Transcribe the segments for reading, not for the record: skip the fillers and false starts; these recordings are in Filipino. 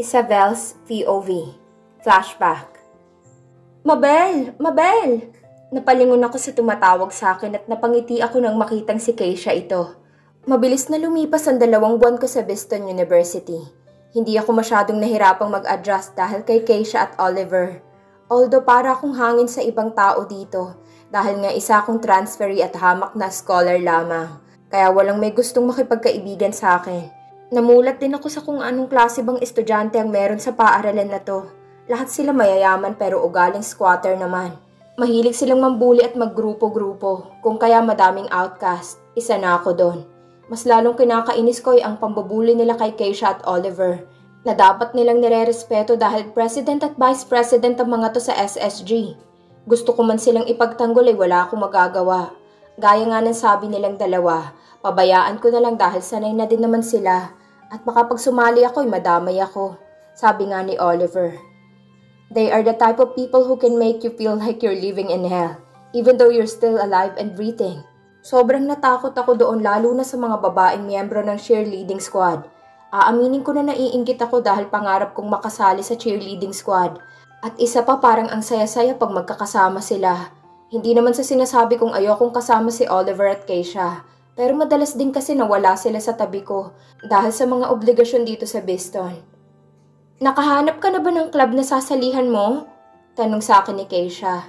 Isabel's POV. Flashback. Mabel! Mabel! Napalingon ako sa tumatawag sa akin at napangiti ako nang makitang si Keisha ito. Mabilis na lumipas ang 2 buwan ko sa Boston University. Hindi ako masyadong nahirapang mag-adjust dahil kay Keisha at Oliver. Although para akong hangin sa ibang tao dito dahil nga isa akong transferee at hamak na scholar lamang. Kaya walang may gustong makipagkaibigan sa akin. Namulat din ako sa kung anong klase bang estudyante ang meron sa paaralan na to. Lahat sila mayayaman pero ugaling squatter naman. Mahilig silang mambuli at maggrupo-grupo, kung kaya madaming outcast. Isa na ako doon. Mas lalong kinakainis ko ay ang pambubuli nila kay Keisha at Oliver, na dapat nilang nirerespeto dahil president at vice president ang mga to sa SSG. Gusto ko man silang ipagtanggol ay wala akong magagawa. Gaya nga ng sabi nilang dalawa, pabayaan ko na lang dahil sanay na din naman sila. At baka pag sumali ako ay madamay ako. Sabi nga ni Oliver. They are the type of people who can make you feel like you're living in hell, even though you're still alive and breathing. Sobrang natakot ako doon lalo na sa mga babaeng miyembro ng cheerleading squad. Aaminin ko na naiinggit ako dahil pangarap kong makasali sa cheerleading squad. At isa pa parang ang saya-saya pag magkakasama sila. Hindi naman sa sinasabi kong ayokong kasama si Oliver at Keisha. Pero madalas din kasi nawala sila sa tabi ko dahil sa mga obligasyon dito sa Boston. Nakahanap ka na ba ng club na sasalihan mo? Tanong sa akin ni Keisha.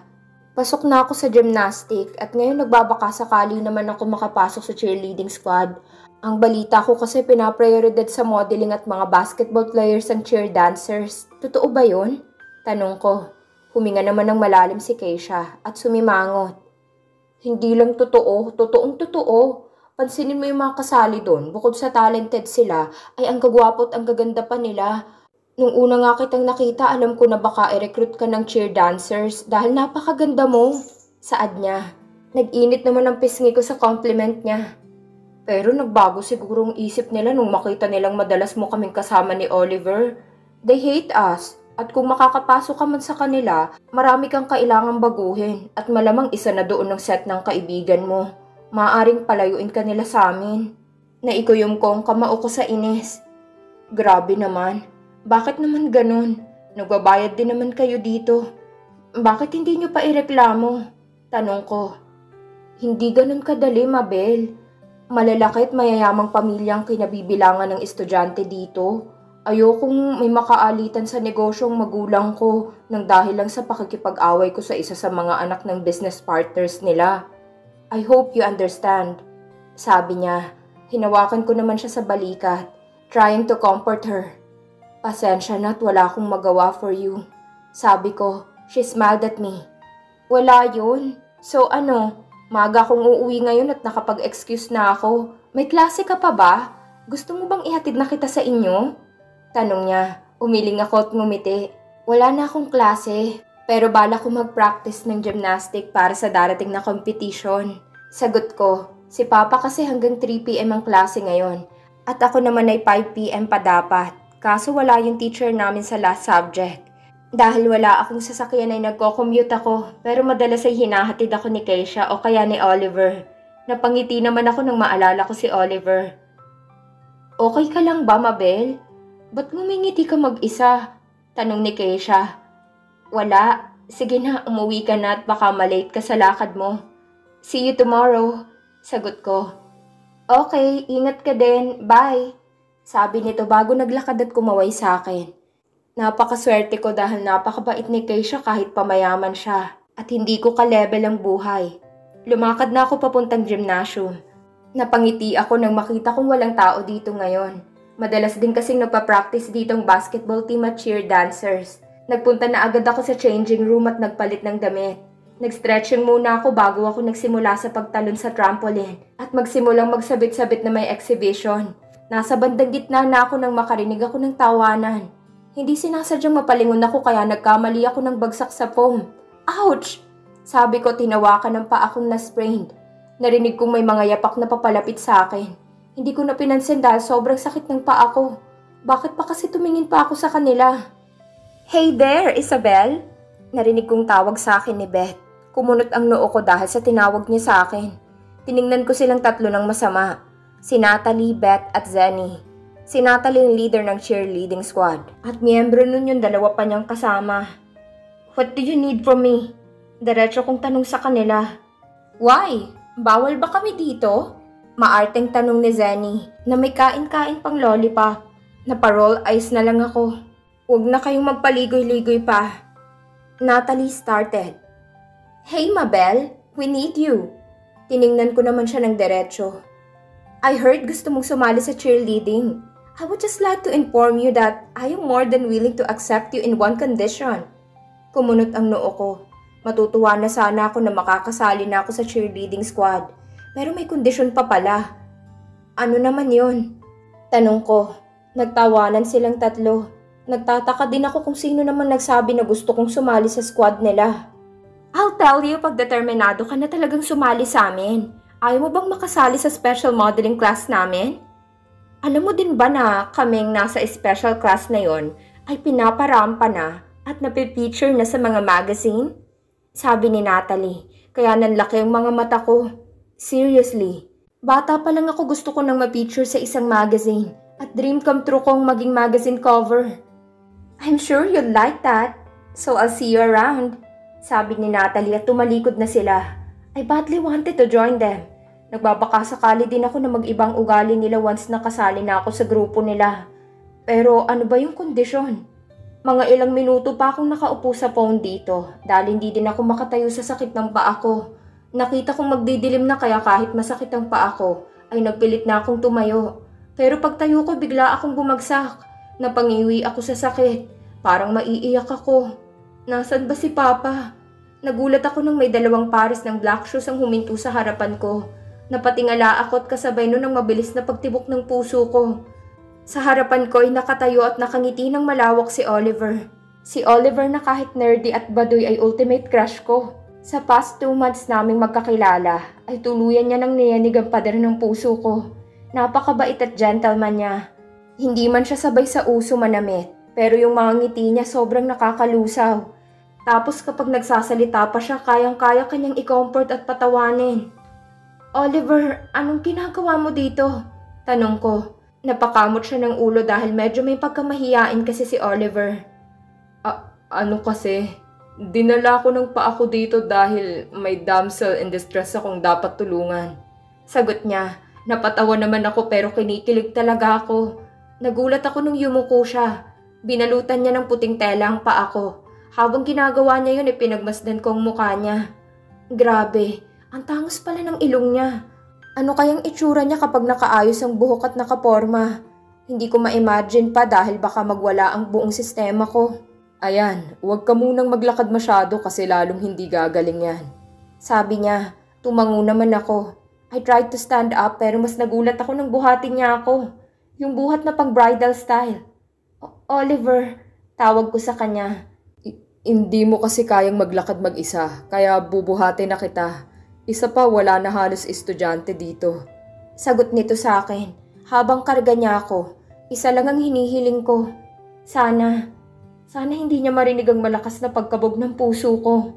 Pasok na ako sa gymnastic at ngayon nagbabaka sakali naman ako makapasok sa cheerleading squad. Ang balita ko kasi pinaprioridad sa modeling at mga basketball players ang cheer dancers. Totoo ba yun? Tanong ko. Huminga naman ng malalim si Keisha at sumimangot. Hindi lang totoo, totoong totoo. Pansinin mo yung mga kasali doon, bukod sa talented sila, ay ang gagwapo at ang gaganda pa nila. Nung una nga kitang nakita, alam ko na baka i-recruit ka ng cheer dancers dahil napakaganda mo. Saad niya. Nag-init naman ang pisngi ko sa compliment niya. Pero nagbago siguro ang isip nila nung makita nilang madalas mo kaming kasama ni Oliver. They hate us. At kung makakapasok ka man sa kanila, marami kang kailangang baguhin at malamang isa na doon ng set ng kaibigan mo. Maaring palayuin ka nila sa amin. Naikuyom ko ang kamao ko sa inis. Grabe naman. Bakit naman ganun? Nagbabayad din naman kayo dito. Bakit hindi nyo pa ireklamo? Tanong ko. Hindi ganun kadali, Mabel. Malalaki at mayayamang pamilyang kinabibilangan ng estudyante dito. Ayokong may makaalitan sa negosyong magulang ko nang dahil lang sa pakikipag-away ko sa isa sa mga anak ng business partners nila. I hope you understand. Sabi niya, hinawakan ko naman siya sa balikat, trying to comfort her. Pasensya na at wala akong magawa for you. Sabi ko, she smiled at me. Wala yun. So ano, maaga akong uuwi ngayon at nakapag-excuse na ako. May klase ka pa ba? Gusto mo bang ihatid na kita sa inyo? Tanong niya, umiling ako at ngumiti. Wala na akong klase, pero bala ko mag-practice ng gymnastic para sa darating na competition. Sagot ko, si Papa kasi hanggang 3 PM ang klase ngayon. At ako naman ay 5 PM pa dapat. Kaso wala yung teacher namin sa last subject. Dahil wala akong sasakyan ay nagko-commute ako, pero madalas ay hinahatid ako ni Keisha o kaya ni Oliver. Napangiti naman ako nang maalala ko si Oliver. Okay ka lang ba, Mabel? Ba't ngumingiti ka mag-isa? Tanong ni Keisha. Wala. Sige na, umuwi ka na at baka malate ka sa lakad mo. See you tomorrow. Sagot ko. Okay, ingat ka din. Bye. Sabi nito bago naglakad at kumaway sa akin. Napakaswerte ko dahil napakabait ni Keisha kahit pamayaman siya. At hindi ko ka-level ang buhay. Lumakad na ako papuntang gymnasium. Napangiti ako nang makita kong walang tao dito ngayon. Madalas din kasing nagpa-practice dito ang basketball team at cheer dancers. Nagpunta na agad ako sa changing room at nagpalit ng damit. Nag-stretching muna ako bago ako nagsimula sa pagtalon sa trampoline at magsimulang magsabit-sabit na may exhibition. Nasa bandang gitna na ako nang makarinig ako ng tawanan. Hindi sinasadyang mapalingon ako kaya nagkamali ako ng bagsak sa foam. Ouch! Sabi ko tinawakan ng paa akong na-sprained. Narinig kong may mga yapak na papalapit sa akin. Hindi ko na pinansin dahil sobrang sakit ng paa ko. Bakit pa kasi tumingin pa ako sa kanila? Hey there, Isabel! Narinig kong tawag sa akin ni Beth. Kumunot ang noo ko dahil sa tinawag niya sa akin. Tiningnan ko silang tatlo ng masama. Si Natalie, Beth at Zenny. Si Natalie yung leader ng cheerleading squad at miyembro nun yung dalawa pa niyang kasama. What do you need from me? Diretso kong tanong sa kanila. Why? Bawal ba kami dito? Maarteng tanong ni Zenny na may kain-kain pang lollipop. Naparol eyes na lang ako. Huwag na kayong magpaligoy-ligoy pa. Natalie started. Hey Mabel, we need you. Tiningnan ko naman siya ng diretso. I heard gusto mong sumali sa cheerleading. I would just like to inform you that I am more than willing to accept you in one condition. Kumunot ang noo ko. Matutuwa na sana ako na makakasali na ako sa cheerleading squad. Pero may kondisyon pa pala. Ano naman yon? Tanong ko. Nagtawanan silang tatlo. Nagtataka din ako kung sino naman nagsabi na gusto kong sumali sa squad nila. I'll tell you pag determinado ka na talagang sumali sa amin. Ayaw mo bang makasali sa special modeling class namin? Alam mo din ba na kaming nasa special class na yon ay pinaparampa na at napipicture na sa mga magazine? Sabi ni Natalie, kaya nanlaki ang mga mata ko. Seriously, bata pa lang ako gusto ko nang ma-feature sa isang magazine at dream come true kong maging magazine cover. I'm sure you'd like that, so I'll see you around. Sabi ni Natalie at tumalikod na sila. I badly wanted to join them. Nagbabaka sakali din ako na mag-ibang ugali nila once nakasali na ako sa grupo nila. Pero ano ba yung kondisyon? Mga ilang minuto pa akong nakaupo sa phone dito dahil hindi din ako makatayo sa sakit ng paa ko. Nakita kong magdidilim na kaya kahit masakit ang paa ko ay nagpilit na akong tumayo. Pero pagtayo ko bigla akong bumagsak. Napangiwi ako sa sakit. Parang maiiyak ako. Nasaan ba si Papa? Nagulat ako nang may dalawang pares ng black shoes ang huminto sa harapan ko. Napatingala ako at kasabay nun ang mabilis na pagtibok ng puso ko. Sa harapan ko ay nakatayo at nakangiti ng malawak si Oliver. Si Oliver na kahit nerdy at baduy ay ultimate crush ko. Sa past 2 months naming magkakilala ay tuluyan niya ng niyanig ang pader ng puso ko. Napakabait at gentleman niya. Hindi man siya sabay sa uso manamit, pero yung mga ngiti niya sobrang nakakalusaw. Tapos kapag nagsasalita pa siya, kayang-kaya kanyang i-comfort at patawanin. Oliver, anong ginagawa mo dito? Tanong ko. Napakamot siya ng ulo dahil medyo may pagkamahiyain kasi si Oliver. Ano kasi? Dinala ko ng paa ko dito dahil may damsel in distress akong dapat tulungan. Sagot niya. Napatawa naman ako pero kinikilig talaga ako. Nagulat ako nung yumuko siya. Binalutan niya ng puting tela ang paa ko. Habang ginagawa niya yun, pinagmasdan ko ang mukha niya. Grabe. Ang tangos pala ng ilong niya. Ano kayang itsura niya kapag nakaayos ang buhok at nakaporma? Hindi ko ma-imagine pa dahil baka magwala ang buong sistema ko. Ayan, huwag ka munang maglakad masyado kasi lalong hindi gagaling yan. Sabi niya, tumango naman ako. I tried to stand up pero mas nagulat ako nang buhatin niya ako. Yung buhat na pang bridal style. Oliver, tawag ko sa kanya. Hindi mo kasi kayang maglakad mag-isa, kaya bubuhatin na kita. Isa pa, wala na halos estudyante dito. Sagot nito sa akin. Habang karga niya ako, isa lang ang hinihiling ko. Sana hindi niya marinig ang malakas na pagkabog ng puso ko.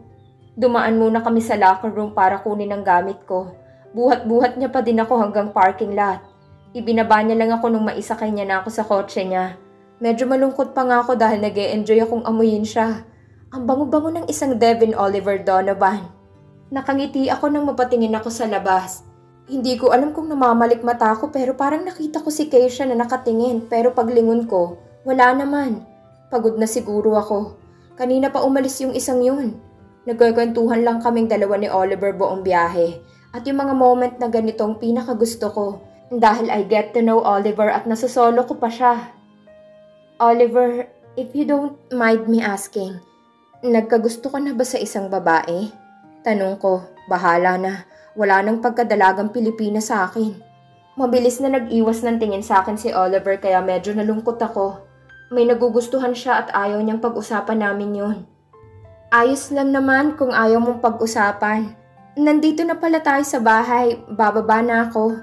Dumaan muna kami sa locker room para kunin ang gamit ko. Buhat-buhat niya pa din ako hanggang parking lot. Ibinaba niya lang ako nung maisakay niya na ako sa kotse niya. Medyo malungkot pa nga ako dahil nag-e-enjoy akong amuyin siya. Ang bango-bango ng isang Devin Oliver Donovan. Nakangiti ako nang mapatingin ako sa labas. Hindi ko alam kung namamalik mata ko pero parang nakita ko si Keisha na nakatingin pero paglingon ko, wala naman. Pagod na siguro ako. Kanina pa umalis yung isang yun. Nagkakwentuhan lang kaming dalawa ni Oliver buong biyahe at yung mga moment na ganitong pinakagusto ko dahil I get to know Oliver at nasosolo ko pa siya. Oliver, if you don't mind me asking, nagkagusto ka na ba sa isang babae? Tanong ko, bahala na. Wala nang pagkadalagang Pilipina sa akin. Mabilis na nag-iwas ng tingin sa akin si Oliver kaya medyo nalungkot ako. May nagugustuhan siya at ayaw niyang pag-usapan namin yun. Ayos lang naman kung ayaw mong pag-usapan. Nandito na pala tayo sa bahay, bababa na ako.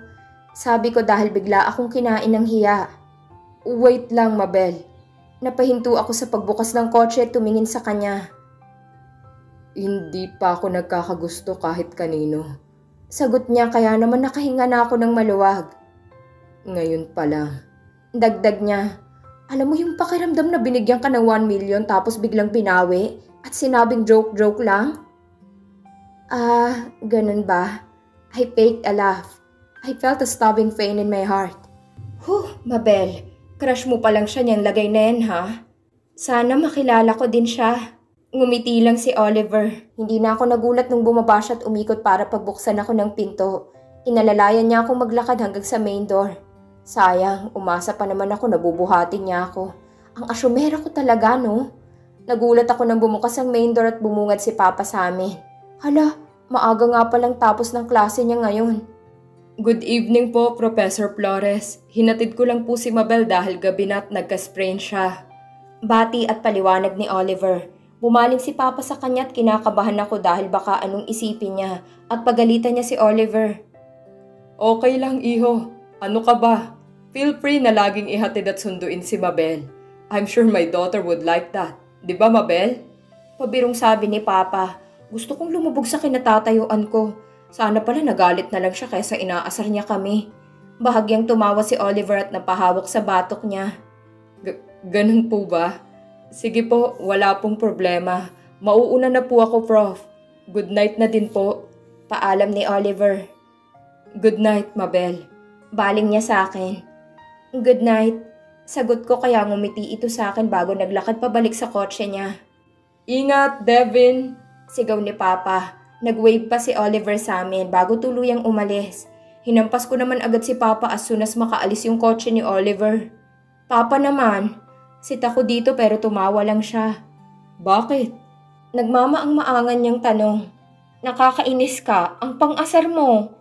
Sabi ko dahil bigla akong kinain ng hiya. Wait lang, Mabel. Napahinto ako sa pagbukas ng kotse at tumingin sa kanya. Hindi pa ako nagkakagusto kahit kanino. Sagot niya kaya naman nakahinga na ako ng maluwag. Ngayon pa lang. Dagdag niya, alam mo yung pakiramdam na binigyan ka ng 1 million tapos biglang binawi at sinabing joke-joke lang? Ganun ba? I faked a laugh. I felt a stabbing pain in my heart. Mabel, crush mo pa lang siya niyang lagay na yan ha? Sana makilala ko din siya. Ngumiti lang si Oliver. Hindi na ako nagulat nung bumaba siya at umikot para pagbuksan ako ng pinto. Inalalayan niya akong maglakad hanggang sa main door. Sayang, umasa pa naman ako na bubuhatin niya ako. Ang asyumera ko talaga, no? Nagulat ako nang bumukas ang main door at bumungad si Papa sa amin. Hala, maaga nga palang tapos ng klase niya ngayon. Good evening po, Professor Flores. Hinatid ko lang po si Mabel dahil gabi na at nagka-sprain siya. Bati at paliwanag ni Oliver. Bumaling si Papa sa kanya at kinakabahan ako dahil baka anong isipin niya at pagalitan niya si Oliver. Okay lang, iho. Ano ka ba? Feel free na laging ihatid at sunduin si Mabel. I'm sure my daughter would like that. Di ba, Mabel? Pabirong sabi ni Papa. Gusto kong lumubog sa kinatatayuan ko. Sana pala nagalit na lang siya kaysa inaasar niya kami. Bahagyang tumawa si Oliver at napahawak sa batok niya. Ganun po ba? Sige po, wala pong problema. Mauuna na po ako, Prof. Good night na din po. Paalam ni Oliver. Good night, Mabel. Baling niya sa akin. Good night. Sagot ko kaya ngumiti ito sa akin bago naglakad pabalik sa kotse niya. Ingat, Devin! Sigaw ni Papa. Nag-wave pa si Oliver sa amin bago tuluyang umalis. Hinampas ko naman agad si Papa as soon as makaalis yung kotse ni Oliver. Papa naman, sit ako dito pero tumawa lang siya. Bakit? Nagmamaang-maangan niyang tanong. Nakakainis ka, ang pang-asar mo.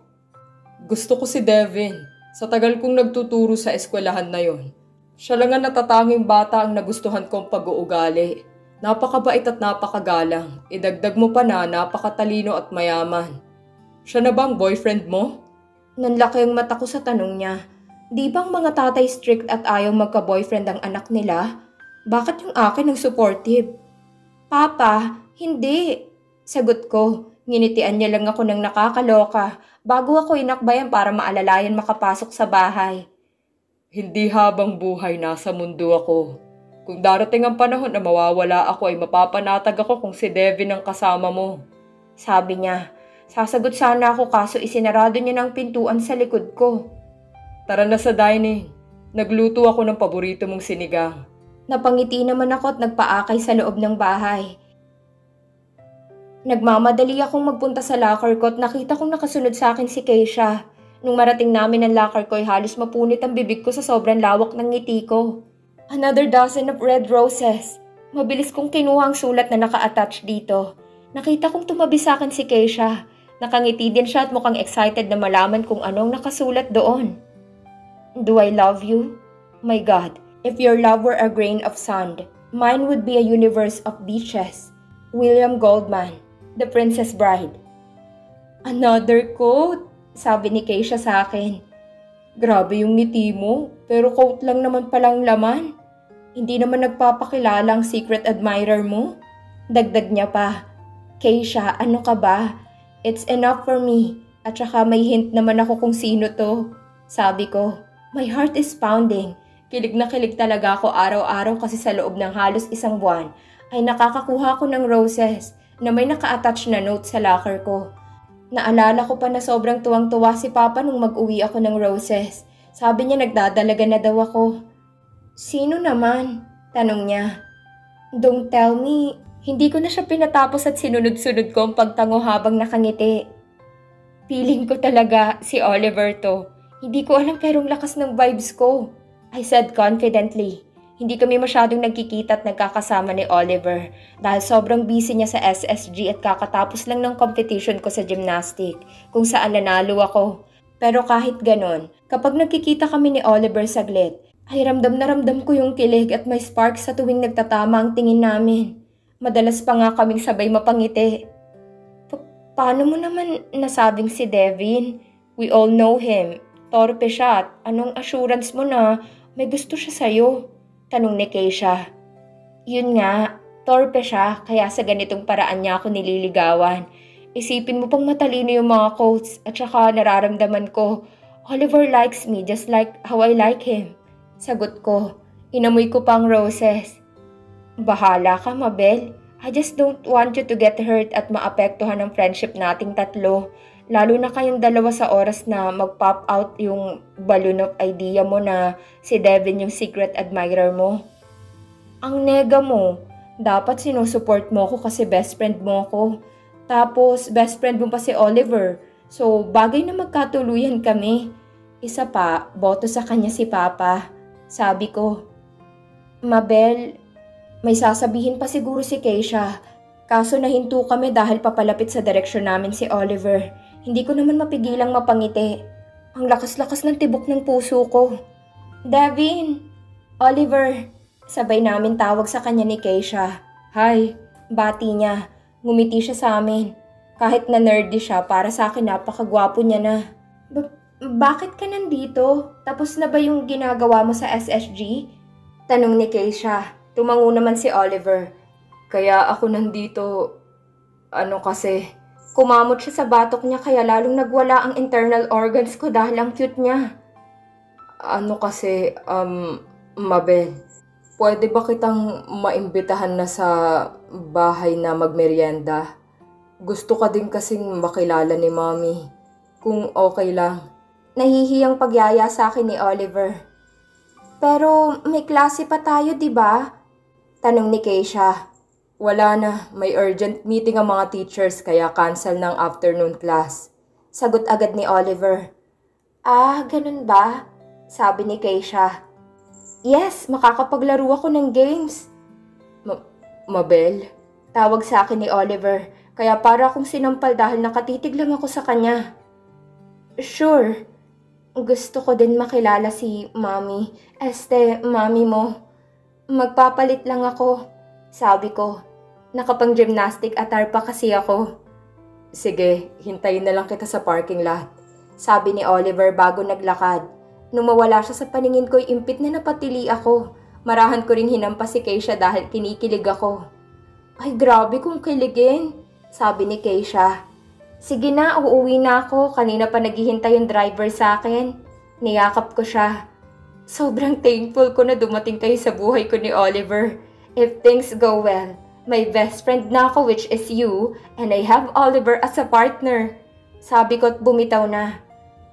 Gusto ko si Devin. Sa tagal kong nagtuturo sa eskwelahan na yon. Siya lang ang natatanging bata ang nagustuhan kong pag-uugali. Napakabait at napakagalang. Idagdag mo pa na napakatalino at mayaman. Siya na bang boyfriend mo? Nanlaki ang mata ko sa tanong niya. Di bang mga tatay strict at ayaw magka-boyfriend ang anak nila? Bakit yung akin ang supportive? Papa, hindi. Sagot ko. Nginitian niya lang ako ng nakakaloka bago ako inakbayan para maalalayan makapasok sa bahay. Hindi habang buhay nasa mundo ako. Kung darating ang panahon na mawawala ako ay mapapanatag ako kung si Devin ang kasama mo. Sabi niya, sasagot sana ako kaso isinarado niya ng pintuan sa likod ko. Tara na sa dining. Nagluto ako ng paborito mong sinigang. Napangiti naman ako at nagpaakay sa loob ng bahay. Nagmamadali akong magpunta sa locker ko at nakita kong nakasunod sa akin si Keisha. Nung marating namin ang locker ko ay halos mapunit ang bibig ko sa sobrang lawak ng ngiti ko. Another dozen of red roses. Mabilis kong kinuha ang sulat na naka-attach dito. Nakita kong tumabi sa akin si Keisha. Nakangiti din siya at mukhang excited na malaman kung anong nakasulat doon. Do I love you? My God, if your love were a grain of sand, mine would be a universe of beaches. William Goldman, The Princess Bride. Another quote, sabi ni Keisha sa akin. Grabe yung ngiti mo, pero quote lang naman palang laman. Hindi naman nagpapakilala ang secret admirer mo. Dagdag niya pa, Keisha, ano ka ba? It's enough for me. At saka may hint naman ako kung sino to. Sabi ko, my heart is pounding. Kilig na kilig talaga ako araw-araw kasi sa loob ng halos isang buwan ay nakakakuha ko ng roses na may naka-attach na note sa locker ko. Naalala ko pa na sobrang tuwang-tuwa si Papa nung mag-uwi ako ng roses. Sabi niya nagdadalaga na daw ako. Sino naman? Tanong niya. Don't tell me. Hindi ko na siya pinatapos at sinunod-sunod ko ang pagtango habang nakangiti. Feeling ko talaga si Oliver to. Hindi ko alam perong lakas ng vibes ko. I said confidently. Hindi kami masyadong nagkikita at nagkakasama ni Oliver dahil sobrang busy niya sa SSG at kakatapos lang ng competition ko sa gymnastic kung saan nanalo ako. Pero kahit ganon, kapag nagkikita kami ni Oliver saglit, ay ramdam na ramdam ko yung kilig at may spark sa tuwing nagtatama ang tingin namin. Madalas pa nga kaming sabay mapangiti. Paano mo naman nasabing si Devin? We all know him. Torpe siya at anong assurance mo na may gusto siya sa'yo? Tanong ni Keisha. Yun nga, torpe siya kaya sa ganitong paraan niya ako nililigawan. Isipin mo pang matalino yung mga quotes at saka nararamdaman ko, Oliver likes me just like how I like him. Sagot ko. Inamoy ko pang roses. Bahala ka, Mabel. I just don't want you to get hurt at maapektuhan ang friendship nating tatlo. Lalo na kayong dalawa sa oras na mag-pop out yung balloon of idea mo na si Devin yung secret admirer mo. Ang nega mo. Dapat sinusupport mo ko kasi best friend mo ko. Tapos best friend mo pa si Oliver. So bagay na magkatuluyan kami. Isa pa, boto sa kanya si Papa. Sabi ko, Mabel, may sasabihin pa siguro si Keisha. Kaso nahinto kami dahil papalapit sa direksyon namin si Oliver. Hindi ko naman mapigilang mapangiti. Ang lakas-lakas ng tibok ng puso ko. Devin! Oliver! Sabay namin tawag sa kanya ni Keisha. Hi! Bati niya. Ngumiti siya sa amin. Kahit na nerdy siya, para sa akin napakagwapo niya na. Bakit ka nandito? Tapos na ba yung ginagawa mo sa SSG? Tanong ni Keisha. Tumango naman si Oliver. Kaya ako nandito, kasi, kumamot siya sa batok niya kaya lalong nagwala ang internal organs ko dahil ang cute niya. Mabel, pwede ba kitang maimbitahan na sa bahay na magmerienda? Gusto ka din kasing makilala ni Mommy, kung okay lang. Nahihiyang pagyaya sa akin ni Oliver. Pero may klase pa tayo, di ba? Tanong ni Keisha. Wala na, may urgent meeting ang mga teachers kaya cancel ng afternoon class. Sagot agad ni Oliver. Ganun ba? Sabi ni Keisha. Yes, makakapaglaro ako ng games. Mabel? Tawag sa akin ni Oliver, kaya para akong sinampal dahil nakatitig lang ako sa kanya. Sure. Gusto ko din makilala si Mommy. Mommy mo. Magpapalit lang ako. Sabi ko. Nakapang-gymnastic attire pa kasi ako. Sige, hintayin na lang kita sa parking lot. Sabi ni Oliver bago naglakad. Nung mawala siya sa paningin ko'y impit na napatili ako. Marahan ko ring hinampas si Keisha dahil kinikilig ako. Ay grabe kung kiligin. Sabi ni Keisha. Sige na, uuwi na ako. Kanina pa naghihintay yung driver sa akin. Niyakap ko siya. Sobrang thankful ko na dumating kayo sa buhay ko ni Oliver. If things go well, my best friend na ako which is you, and I have Oliver as a partner. Sabi ko at bumitaw na.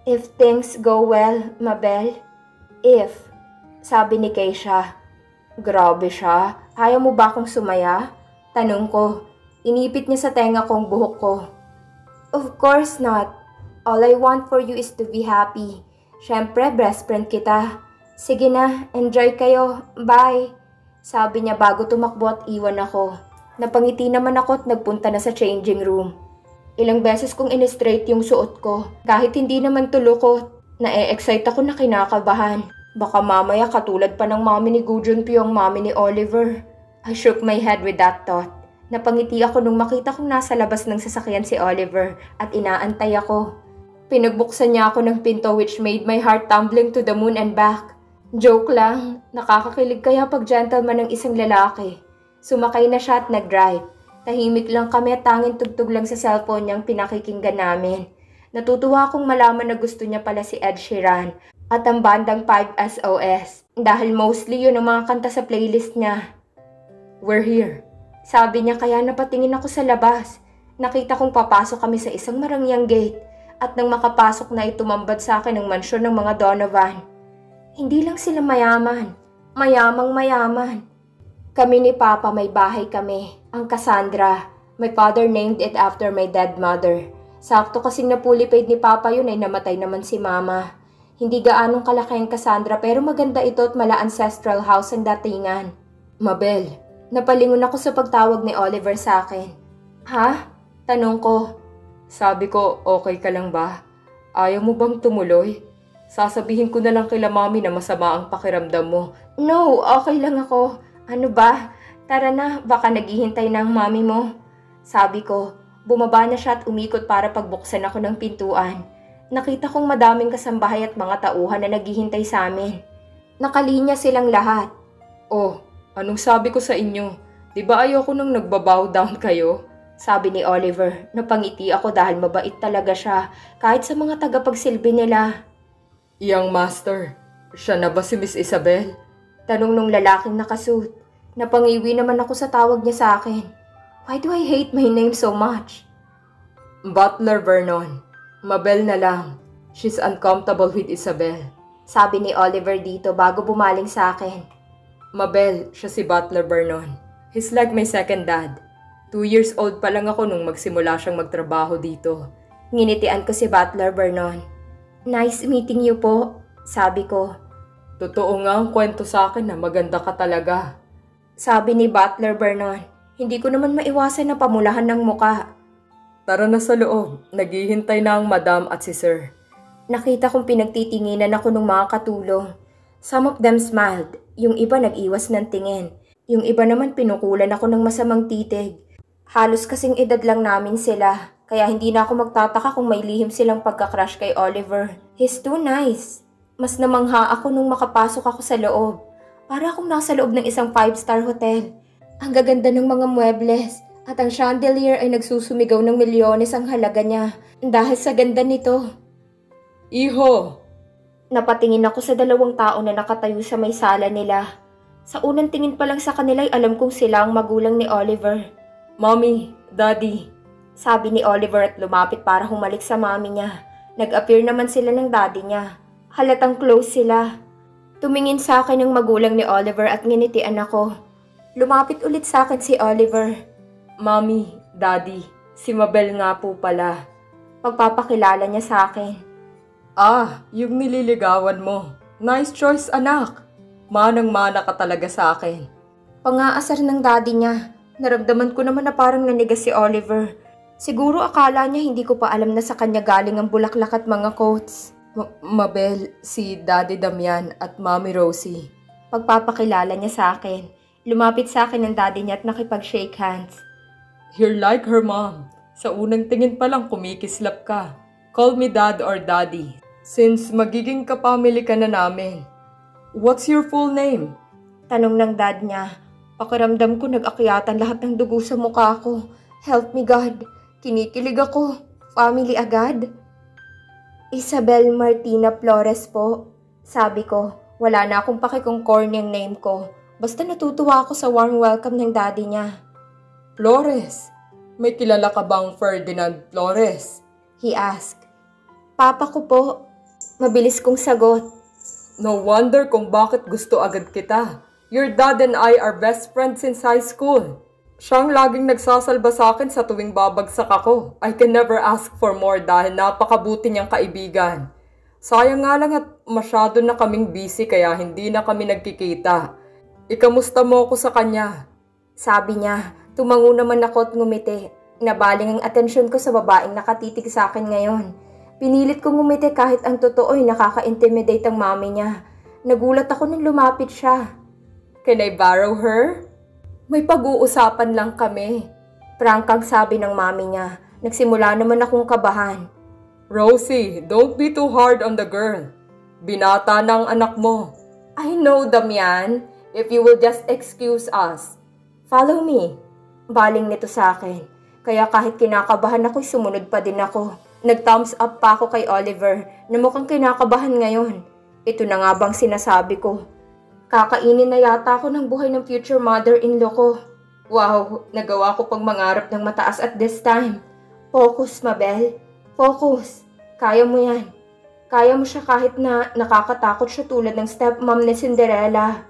If things go well, Mabel. If, sabi ni Keisha. Grabe siya. Ayaw mo ba akong sumaya? Tanong ko. Inipit niya sa tenga kong buhok ko. Of course not. All I want for you is to be happy. Siyempre, best friend kita. Sige na, enjoy kayo. Bye. Sabi niya bago tumakbo at iwan ako. Napangiti naman ako at nagpunta na sa changing room. Ilang beses kong in-straight yung suot ko. Kahit hindi naman tulukot, na-excite ako na kinakabahan. Baka mamaya katulad pa ng mami ni Gu Junpyo ang mami ni Oliver. I shook my head with that thought. Napangiti ako nung makita kong nasa labas ng sasakyan si Oliver at inaantay ako. Pinagbuksan niya ako ng pinto which made my heart tumbling to the moon and back. Joke lang, nakakakilig kaya pag gentleman ng isang lalaki. Sumakay na siya at nag-drive. Tahimik lang kami at tanging tugtog lang sa cellphone niyang pinakikinggan namin. Natutuwa akong malaman na gusto niya pala si Ed Sheeran at ang bandang 5SOS dahil mostly yun ang mga kanta sa playlist niya. We're here. Sabi niya kaya napatingin ako sa labas. Nakita kong papasok kami sa isang marangyang gate at nang makapasok na itumambad sa akin ang mansyon ng mga Donovan. Hindi lang sila mayaman, mayamang mayaman. Kami ni Papa may bahay kami, ang Cassandra. My father named it after my dead mother. Sakto kasing napulipaid ni Papa yun ay namatay naman si Mama. Hindi gaanong kalaki ang Cassandra pero maganda ito at mala ancestral house ang datingan. Mabel. Napalingon ako sa pagtawag ni Oliver sa akin. Ha? Tanong ko. Sabi ko, okay ka lang ba? Ayaw mo bang tumuloy? Sasabihin ko na lang kila Mommy na masama ang pakiramdam mo. No, okay lang ako. Ano ba? Tara na, baka naghihintay na ang Mommy mo. Sabi ko, bumaba na siya at umikot para pagbuksan ako ng pintuan. Nakita kong madaming kasambahay at mga tauhan na naghihintay sa amin. Nakalinya silang lahat. Oh, anong sabi ko sa inyo? Di ba ayoko nung nagbabow down kayo? Sabi ni Oliver. Napangiti ako dahil mabait talaga siya kahit sa mga tagapagsilbi nila. Young master, Siya na ba si Miss Isabel? Tanong nung lalaking nakasuit. Napangiwi naman ako sa tawag niya sa akin. Why do I hate my name so much? Butler Vernon. Mabel na lang. She's uncomfortable with Isabel. Sabi ni Oliver dito bago bumaling sa akin. Mabel, siya si Butler Vernon. He's like my second dad. 2 years old pa lang ako nung magsimula siyang magtrabaho dito. Nginitian ko si Butler Vernon. Nice meeting you po, sabi ko. Totoo nga ang kwento sa akin na maganda ka talaga. Sabi ni Butler Vernon. Hindi ko naman maiwasan na pamulahan ng muka. Tara na sa loob. Naghihintay na ang madam at si sir. Nakita kong pinagtitinginan ako ng mga katulong. Some of them smiled. Yung iba nag-iwas ng tingin. Yung iba naman pinukulan ako ng masamang titig. Halos kasing edad lang namin sila. Kaya hindi na ako magtataka kung may lihim silang pagka-crush kay Oliver. He's too nice. Mas namangha ako nung makapasok ako sa loob. Para akong nasa loob ng isang 5-star hotel. Ang gaganda ng mga muebles at ang chandelier ay nagsusumigaw ng milyones ang halaga niya dahil sa ganda nito. Iho! Napatingin ako sa 2 tao na nakatayo sa may sala nila. Sa unang tingin pa lang sa kanila ay alam kong sila ang magulang ni Oliver. Mommy, Daddy. Sabi ni Oliver at lumapit para humalik sa mami niya. Nag-appear naman sila ng daddy niya. Halatang close sila. Tumingin sa akin ang magulang ni Oliver at nginitian ako. Lumapit ulit sa akin si Oliver. Mommy, Daddy, si Mabel nga po pala. Pagpapakilala niya sa akin. Ah, yung nililigawan mo. Nice choice, anak. Manang-mana ka talaga sa akin. Pangaasar ng daddy niya. Naramdaman ko naman na parang nanigas si Oliver. Siguro akala niya hindi ko pa alam na sa kanya galing ang bulaklak at mga quotes. Mabel, si Daddy Damian at Mommy Rosie. Pagpapakilala niya sa akin. Lumapit sa akin ang daddy niya at nakipag-shake hands. You're like her mom. Sa unang tingin pa lang kumikislap ka. Call me Dad or Daddy. Since magiging kapamilya ka na namin. What's your full name? Tanong ng dad niya. Pakiramdam ko nag-akyatan lahat ng dugo sa mukha ko. Help me God. Kinikilig ako. Family agad. Isabel Martina Flores po. Sabi ko, wala na akong paki kung corny ang name ko. Basta natutuwa ako sa warm welcome ng daddy niya. Flores, may kilala ka bang Ferdinand Flores? He asked. Papa ko po. Mabilis kong sagot. No wonder kung bakit gusto agad kita. Your dad and I are best friends since high school. Siyang laging nagsasalba sa akin sa tuwing babagsak ako. I can never ask for more dahil napakabuti niyang kaibigan. Sayang nga lang at masyado na kaming busy kaya hindi na kami nagkikita. Ikamusta mo ako sa kanya? Sabi niya, tumango naman ako at ngumiti. Nabaling ang atensyon ko sa babaeng nakatitig sa akin ngayon. Pinilit kong ngumiti kahit ang totoo ay nakaka-intimidate ang mami niya. Nagulat ako nang lumapit siya. Can I borrow her? May pag-uusapan lang kami. Prangkang sabi ng mami niya. Nagsimula naman akong kabahan. Rosie, don't be too hard on the girl. Binata ng anak mo. I know, Damian. If you will just excuse us. Follow me. Baling nito sa akin. Kaya kahit kinakabahan ako'y sumunod pa din ako. Nag-thumbs up pa ako kay Oliver na mukhang kinakabahan ngayon. Ito na nga bang sinasabi ko. Kakainin na yata ako ng buhay ng future mother-in-law ko. Wow, nagawa ko pang mangarap ng mataas at this time. Focus, Mabel. Focus. Kaya mo yan. Kaya mo siya kahit na nakakatakot siya tulad ng stepmom ni Cinderella.